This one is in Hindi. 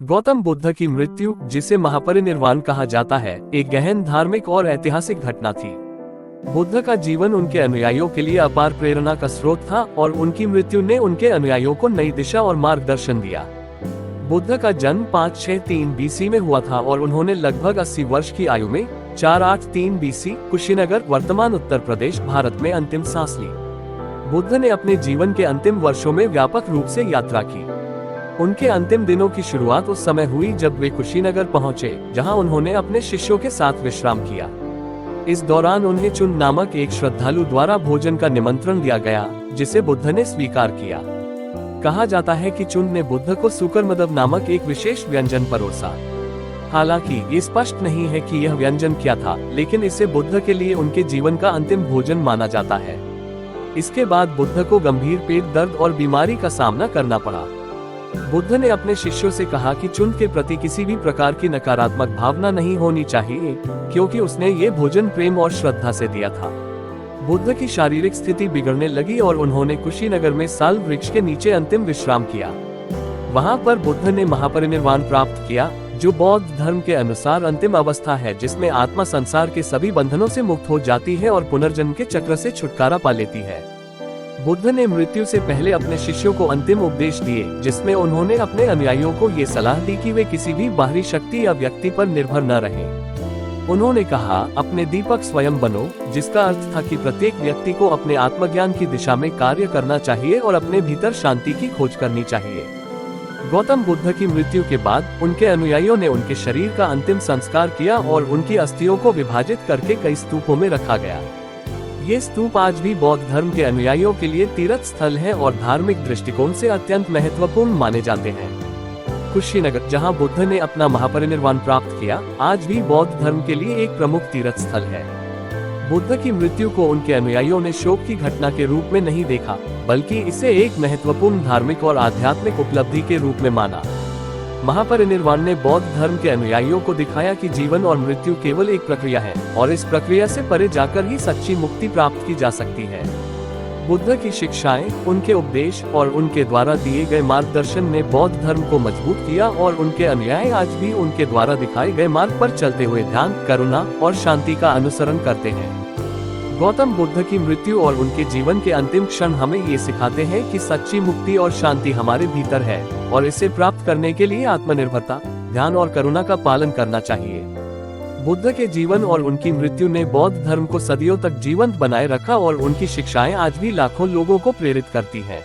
गौतम बुद्ध की मृत्यु, जिसे महापरिनिर्वाण कहा जाता है, एक गहन धार्मिक और ऐतिहासिक घटना थी। बुद्ध का जीवन उनके अनुयायियों के लिए अपार प्रेरणा का स्रोत था और उनकी मृत्यु ने उनके अनुयायियों को नई दिशा और मार्गदर्शन दिया। बुद्ध का जन्म 563 बीसी में हुआ था और उन्होंने लगभग 80 वर्ष की आयु में 483 बीसी कुशीनगर, वर्तमान उत्तर प्रदेश, भारत में अंतिम सांस ली। बुद्ध ने अपने जीवन के अंतिम वर्षों में व्यापक रूप से यात्रा की। उनके अंतिम दिनों की शुरुआत उस समय हुई जब वे कुशीनगर पहुंचे, जहां उन्होंने अपने शिष्यों के साथ विश्राम किया। इस दौरान उन्हें चुन नामक एक श्रद्धालु द्वारा भोजन का निमंत्रण दिया गया, जिसे बुद्ध ने स्वीकार किया। कहा जाता है कि चुन ने बुद्ध को सुकरमदव नामक एक विशेष व्यंजन परोसा। हालांकि ये स्पष्ट नहीं है कि यह व्यंजन क्या था, लेकिन इसे बुद्ध के लिए उनके जीवन का अंतिम भोजन माना जाता है। इसके बाद बुद्ध को गंभीर पेट दर्द और बीमारी का सामना करना पड़ा। बुद्ध ने अपने शिष्यों से कहा कि चुन के प्रति किसी भी प्रकार की नकारात्मक भावना नहीं होनी चाहिए, क्योंकि उसने ये भोजन प्रेम और श्रद्धा से दिया था। बुद्ध की शारीरिक स्थिति बिगड़ने लगी और उन्होंने कुशीनगर में साल वृक्ष के नीचे अंतिम विश्राम किया। वहां पर बुद्ध ने महापरिनिर्वाण प्राप्त किया, जो बौद्ध धर्म के अनुसार अंतिम अवस्था है, जिसमें आत्मा संसार के सभी बंधनों से मुक्त हो जाती है और पुनर्जन्म के चक्र से छुटकारा पा लेती है। बुद्ध ने मृत्यु से पहले अपने शिष्यों को अंतिम उपदेश दिए, जिसमें उन्होंने अपने अनुयायियों को ये सलाह दी कि वे किसी भी बाहरी शक्ति या व्यक्ति पर निर्भर न रहें। उन्होंने कहा, अपने दीपक स्वयं बनो, जिसका अर्थ था कि प्रत्येक व्यक्ति को अपने आत्मज्ञान की दिशा में कार्य करना चाहिए और अपने भीतर शांति की खोज करनी चाहिए। गौतम बुद्ध की मृत्यु के बाद उनके अनुयायियों ने उनके शरीर का अंतिम संस्कार किया और उनकी अस्थियों को विभाजित करके कई स्तूपों में रखा गया। ये स्तूप आज भी बौद्ध धर्म के अनुयायियों के लिए तीर्थ स्थल है और धार्मिक दृष्टिकोण से अत्यंत महत्वपूर्ण माने जाते हैं। कुशीनगर, जहां बुद्ध ने अपना महापरिनिर्वाण प्राप्त किया, आज भी बौद्ध धर्म के लिए एक प्रमुख तीर्थ स्थल है। बुद्ध की मृत्यु को उनके अनुयायियों ने शोक की घटना के रूप में नहीं देखा, बल्कि इसे एक महत्वपूर्ण धार्मिक और आध्यात्मिक उपलब्धि के रूप में माना। महापरिनिर्वाण ने बौद्ध धर्म के अनुयायियों को दिखाया कि जीवन और मृत्यु केवल एक प्रक्रिया है और इस प्रक्रिया से परे जाकर ही सच्ची मुक्ति प्राप्त की जा सकती है। बुद्ध की शिक्षाएं, उनके उपदेश और उनके द्वारा दिए गए मार्गदर्शन ने बौद्ध धर्म को मजबूत किया और उनके अनुयायी आज भी उनके द्वारा दिखाए गए मार्ग पर चलते हुए ध्यान, करुणा और शांति का अनुसरण करते हैं। गौतम बुद्ध की मृत्यु और उनके जीवन के अंतिम क्षण हमें ये सिखाते हैं कि सच्ची मुक्ति और शांति हमारे भीतर है और इसे प्राप्त करने के लिए आत्मनिर्भरता, ध्यान और करुणा का पालन करना चाहिए। बुद्ध के जीवन और उनकी मृत्यु ने बौद्ध धर्म को सदियों तक जीवंत बनाए रखा और उनकी शिक्षाएं आज भी लाखों लोगों को प्रेरित करती हैं।